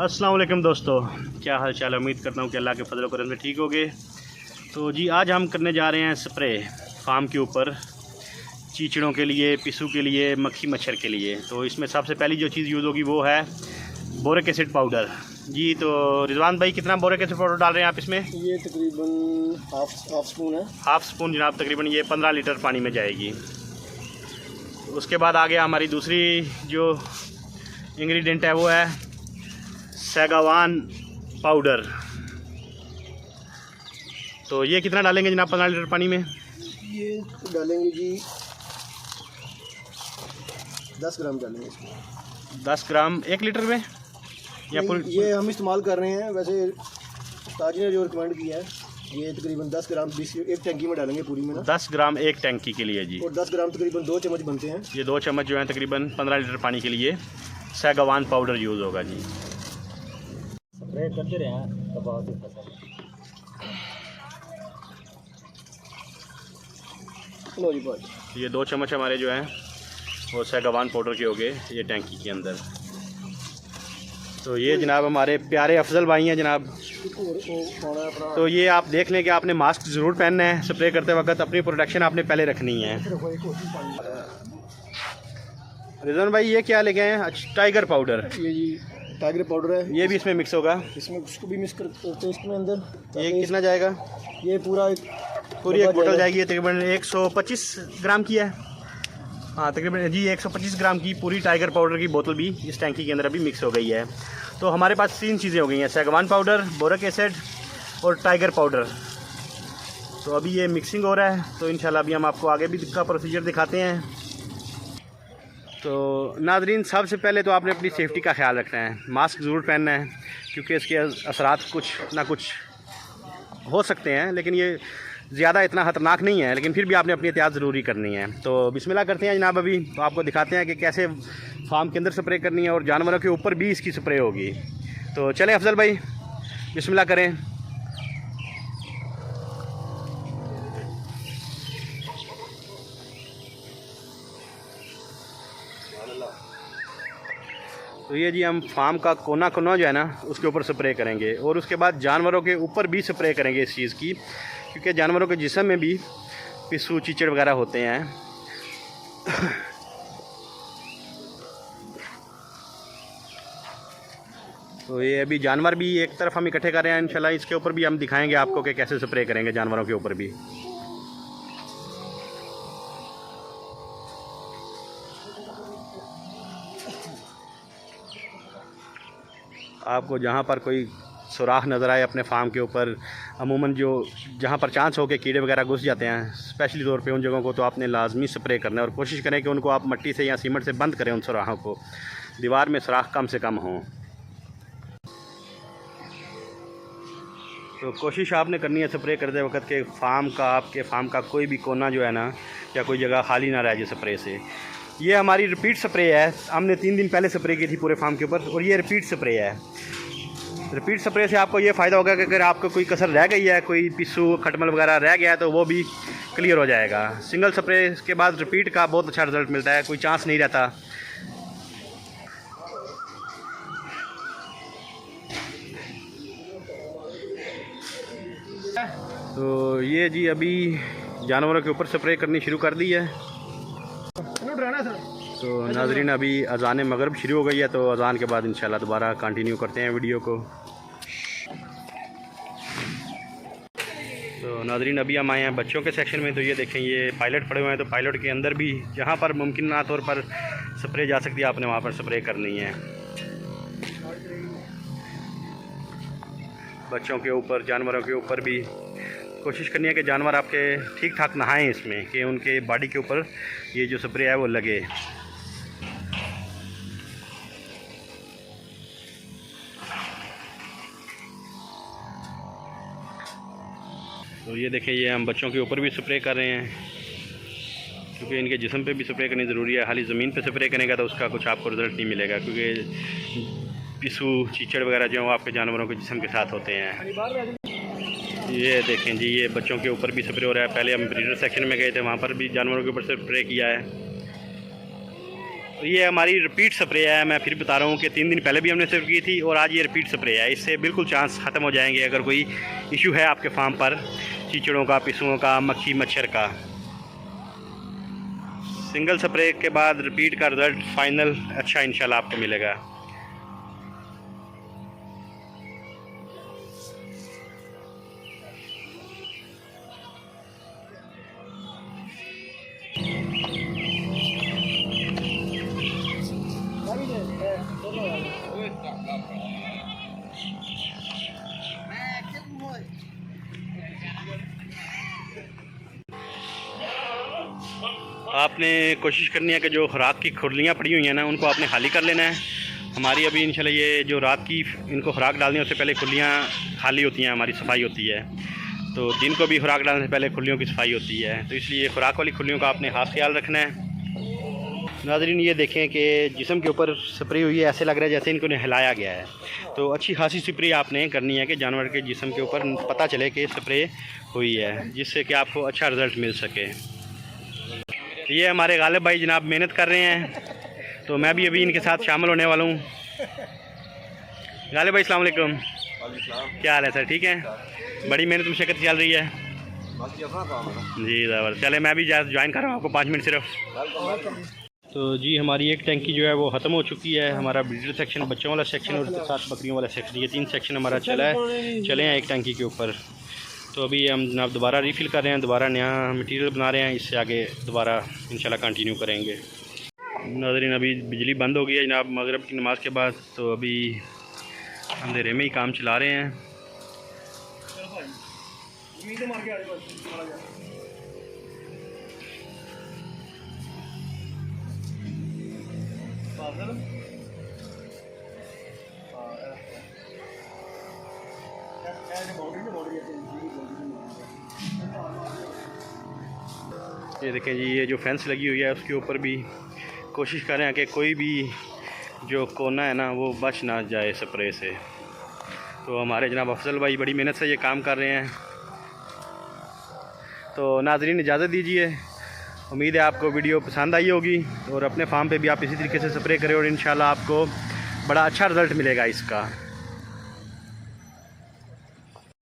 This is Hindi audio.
अस्सलाम वालेकुम दोस्तों, क्या हाल चाल है। उम्मीद करता हूँ कि अल्लाह के फजल करम से ठीक होगे। तो जी आज हम करने जा रहे हैं स्प्रे फार्म के ऊपर चीचड़ों के लिए, पिस्सू के लिए, मक्खी मच्छर के लिए। तो इसमें सबसे पहली जो चीज़ यूज़ होगी वो है बोरिक एसिड पाउडर। जी तो रिजवान भाई, कितना बोरिक एसिड पाउडर डाल रहे हैं आप इसमें? ये तकरीबन हाफ स्पून है। हाफ़ स्पून जनाब, तकरीबन ये 15 लीटर पानी में जाएगी। उसके बाद आगे हमारी दूसरी जो इंग्रेडिएंट है वो है सागवान पाउडर। तो ये कितना डालेंगे जनाब 15 लीटर पानी में? ये डालेंगे जी 10 ग्राम डालेंगे इसमें। 10 ग्राम 1 लीटर में या ये हम इस्तेमाल कर रहे हैं, वैसे ताजी ने जो रिकमेंड किया है ये तकरीबन 10 ग्राम 20 एक टंकी में डालेंगे पूरी में ना। 10 ग्राम एक टैंकी के लिए जी। और 10 ग्राम तकरीबन 2 चम्मच बनते हैं। ये 2 चम्मच जो है तकरीबन 15 लीटर पानी के लिए सागवान पाउडर यूज़ होगा जी। स्प्रे करते रहे हैं तो बहुत ही फसल। लो जी बहुत। ये 2 चम्मच हमारे जो हैं वो सागवान पाउडर के हो गए ये टैंकी के अंदर। तो ये जनाब हमारे प्यारे अफजल भाई हैं जनाब। तो ये आप देख लें कि आपने मास्क ज़रूर पहनना है स्प्रे करते वक्त, अपनी प्रोटेक्शन आपने पहले रखनी है। रिजवान भाई ये क्या लेके आए हैं? अच्छा, टाइगर पाउडर। ये जी टाइगर पाउडर है, ये भी इसमें मिक्स होगा। इसमें उसको भी मिक्स करते हैं इसमें अंदर। ये कितना जाएगा? ये पूरी एक बोतल जाएगी। ये तकरीबन 125 ग्राम की है। हाँ तकरीबन जी 125 ग्राम की पूरी टाइगर पाउडर की बोतल भी इस टैंकी के अंदर अभी मिक्स हो गई है। तो हमारे पास 3 चीज़ें हो गई हैं, सागवान पाउडर, बोरिक एसिड और टाइगर पाउडर। तो अभी ये मिक्सिंग हो रहा है, तो इंशाल्लाह अभी हम आपको आगे भी का प्रोसीजर दिखाते हैं। तो नाज़रीन, सबसे पहले तो आपने अपनी सेफ्टी का ख्याल रखना है, मास्क ज़रूर पहनना है क्योंकि इसके असरात कुछ ना कुछ हो सकते हैं, लेकिन ये ज़्यादा इतना ख़तरनाक नहीं है, लेकिन फिर भी आपने अपनी एहतियात ज़रूरी करनी है। तो बिस्मिल्लाह करते हैं जनाब। अभी तो आपको दिखाते हैं कि कैसे फार्म के अंदर स्प्रे करनी है और जानवरों के ऊपर भी इसकी स्प्रे होगी। तो चलें अफजल भाई, बिस्मिल्लाह करें। तो ये जी हम फार्म का कोना कोना जो है ना उसके ऊपर स्प्रे करेंगे और उसके बाद जानवरों के ऊपर भी स्प्रे करेंगे इस चीज़ की, क्योंकि जानवरों के जिस्म में भी पिस्सू चीचड़ वगैरह होते हैं। तो ये अभी जानवर भी एक तरफ हम इकट्ठे कर रहे हैं, इंशाल्लाह इसके ऊपर भी हम दिखाएंगे आपको कि कैसे स्प्रे करेंगे जानवरों के ऊपर भी। आपको जहाँ पर कोई सुराख नज़र आए अपने फार्म के ऊपर, अमूमन जो जहाँ पर चांस हो के कीड़े वगैरह घुस जाते हैं, स्पेशली तौर पे उन जगहों को तो आपने लाजमी स्प्रे करना है और कोशिश करें कि उनको आप मट्टी से या सीमेंट से बंद करें उन सुराखों को, दीवार में सुराख कम से कम हों। तो कोशिश आपने करनी है स्प्रे करते वक्त के आपके फार्म का कोई भी कोना जो है ना या कोई जगह खाली ना रह जाए स्प्रे से। ये हमारी रिपीट स्प्रे है, हमने 3 दिन पहले स्प्रे की थी पूरे फार्म के ऊपर और ये रिपीट स्प्रे है। रिपीट स्प्रे से आपको ये फ़ायदा होगा कि अगर आपको कोई कसर रह गई है, कोई पिस्सू खटमल वगैरह रह गया है तो वो भी क्लियर हो जाएगा। सिंगल स्प्रे के बाद रिपीट का बहुत अच्छा रिज़ल्ट मिलता है, कोई चांस नहीं रहता। तो ये जी अभी जानवरों के ऊपर स्प्रे करनी शुरू कर दी है। तो नाज़रीन अभी अज़ान मगरिब शुरू हो गई है, तो अज़ान के बाद इंशाल्लाह दोबारा कंटिन्यू करते हैं वीडियो को। तो नाज़रीन अभी हम आए हैं बच्चों के सेक्शन में। तो ये देखें, ये पायलट पड़े हुए हैं, तो पायलट के अंदर भी जहाँ पर मुमकिन तौर पर स्प्रे जा सकती है आपने वहाँ पर स्प्रे करनी है। बच्चों के ऊपर, जानवरों के ऊपर भी कोशिश करनी है कि जानवर आपके ठीक ठाक नहाएं इसमें, कि उनके बॉडी के ऊपर ये जो स्प्रे है वो लगे। तो ये देखें, ये हम बच्चों के ऊपर भी स्प्रे कर रहे हैं क्योंकि इनके जिस्म पे भी स्प्रे करनी ज़रूरी है। खाली ज़मीन पे स्प्रे करेंगे तो उसका कुछ आपको रिज़ल्ट नहीं मिलेगा, क्योंकि पिस्सू चीचड़ वगैरह जो आपके जानवरों के जिस्म के साथ होते हैं। ये देखें जी, ये बच्चों के ऊपर भी स्प्रे हो रहा है। पहले हम ब्रीडर सेक्शन में गए थे, वहाँ पर भी जानवरों के ऊपर स्प्रे किया है। ये हमारी रिपीट स्प्रे है। मैं फिर बता रहा हूँ कि 3 दिन पहले भी हमने स्प्रे की थी और आज ये रिपीट स्प्रे है। इससे बिल्कुल चांस ख़त्म हो जाएंगे अगर कोई इशू है आपके फार्म पर, चीचड़ों का, पिस्सुओं का, मक्खी मच्छर का। सिंगल स्प्रे के बाद रिपीट का रिज़ल्ट फाइनल अच्छा इंशाल्लाह आपको मिलेगा। आपने कोशिश करनी है कि जो खुराक की खुरलियाँ पड़ी हुई हैं ना, उनको आपने खाली कर लेना है। हमारी अभी इंशाल्लाह ये जो रात की इनको खुराक डालनी है उससे पहले खुरलियाँ खाली होती हैं, हमारी सफाई होती है। तो दिन को भी खुराक डालने से पहले खुरलियों की सफाई होती है, तो इसलिए खुराक वाली खुरलियों का आपने खास ख्याल रखना है। नाज़रीन ये देखें कि जिस्म के ऊपर स्प्रे हुई है, ऐसे लग रहा है जैसे इनको हिलाया गया है। तो अच्छी खासी स्प्रे आपने करनी है कि जानवर के जिस्म के ऊपर पता चले कि स्प्रे हुई है, जिससे कि आपको अच्छा रिज़ल्ट मिल सके। ये हमारे गालिब भाई जनाब मेहनत कर रहे हैं, तो मैं भी अभी इनके साथ शामिल होने वाला हूँ। गालिब भाई अस्सलाम वालेकुम, क्या हाल है सर? ठीक है, बड़ी मेहनत मशक्क़त चल रही है जी। ज़बर चले, मैं भी ज्वाइन कर रहा हूँ आपको 5 मिनट सिर्फ। तो जी हमारी एक टैंकी जो है वो ख़त्म हो चुकी है। हमारा ब्रीडर सेक्शन, बच्चों वाला सेक्शन और उसके साथ बकरियों वाला सेक्शन, ये 3 सेक्शन हमारा चले हैं एक टैंकी के ऊपर। तो अभी हम जनाब दोबारा रीफ़िल कर रहे हैं, दोबारा नया मटेरियल बना रहे हैं, इससे आगे दोबारा इंशाल्लाह कंटिन्यू करेंगे। नाज़रीन अभी बिजली बंद हो गई है जनाब मगरिब की नमाज़ के बाद, तो अभी अंधेरे में ही काम चला रहे हैं। ये देखें जी, ये जो फेंस लगी हुई है उसके ऊपर भी कोशिश कर रहे हैं कि कोई भी जो कोना है ना वो बच ना जाए स्प्रे से। तो हमारे जनाब अफजल भाई बड़ी मेहनत से ये काम कर रहे हैं। तो नाज़रीन इजाज़त दीजिए, उम्मीद है आपको वीडियो पसंद आई होगी और अपने फार्म पे भी आप इसी तरीके से स्प्रे करें और इंशाल्लाह आपको बड़ा अच्छा रिज़ल्ट मिलेगा इसका।